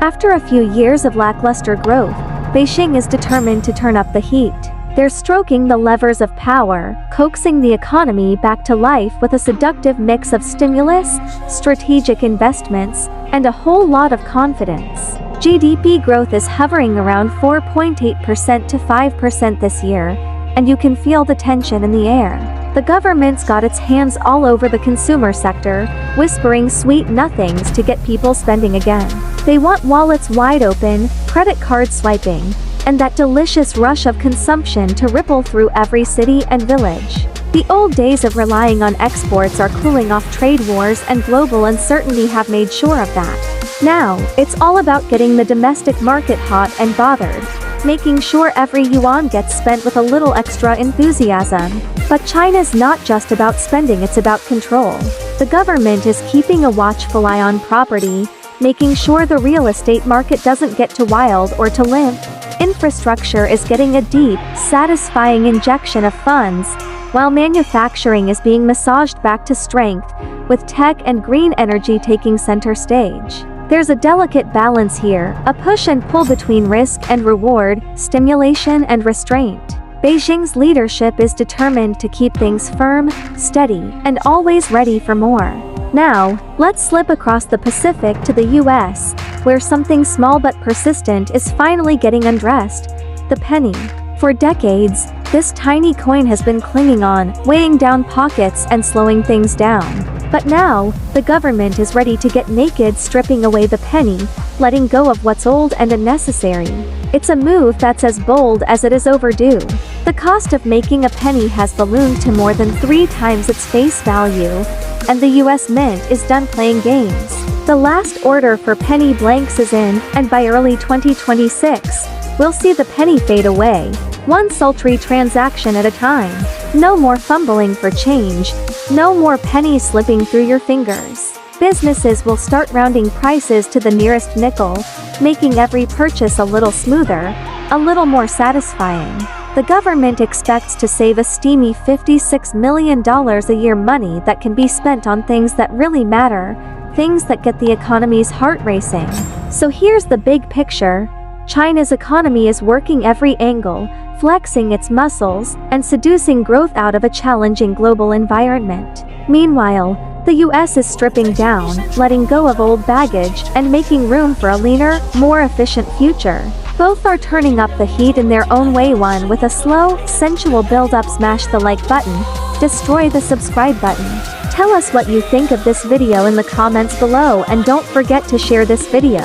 After a few years of lackluster growth, Beijing is determined to turn up the heat. They're stroking the levers of power, coaxing the economy back to life with a seductive mix of stimulus, strategic investments, and a whole lot of confidence. GDP growth is hovering around 4.8% to 5% this year, and you can feel the tension in the air. The government's got its hands all over the consumer sector, whispering sweet nothings to get people spending again. They want wallets wide open, credit card swiping, and that delicious rush of consumption to ripple through every city and village. The old days of relying on exports are cooling off. Trade wars and global uncertainty have made sure of that. Now, it's all about getting the domestic market hot and bothered, making sure every yuan gets spent with a little extra enthusiasm. But China's not just about spending, it's about control. The government is keeping a watchful eye on property, making sure the real estate market doesn't get too wild or too limp. Infrastructure is getting a deep, satisfying injection of funds, while manufacturing is being massaged back to strength, with tech and green energy taking center stage. There's a delicate balance here, a push and pull between risk and reward, stimulation and restraint. Beijing's leadership is determined to keep things firm, steady, and always ready for more. Now, let's slip across the Pacific to the US, where something small but persistent is finally getting undressed: the penny. For decades, this tiny coin has been clinging on, weighing down pockets and slowing things down. But now, the government is ready to get naked, stripping away the penny, letting go of what's old and unnecessary. It's a move that's as bold as it is overdue. The cost of making a penny has ballooned to more than 3 times its face value, and the US Mint is done playing games. The last order for penny blanks is in, and by early 2026, we'll see the penny fade away, one sultry transaction at a time. No more fumbling for change, no more pennies slipping through your fingers. Businesses will start rounding prices to the nearest nickel, making every purchase a little smoother, a little more satisfying. The government expects to save a steamy $56 million a year, money that can be spent on things that really matter, things that get the economy's heart racing. So here's the big picture. China's economy is working every angle, flexing its muscles, and seducing growth out of a challenging global environment. Meanwhile, the US is stripping down, letting go of old baggage, and making room for a leaner, more efficient future. Both are turning up the heat in their own way, one with a slow, sensual build-up. Smash the like button, destroy the subscribe button. Tell us what you think of this video in the comments below, and don't forget to share this video.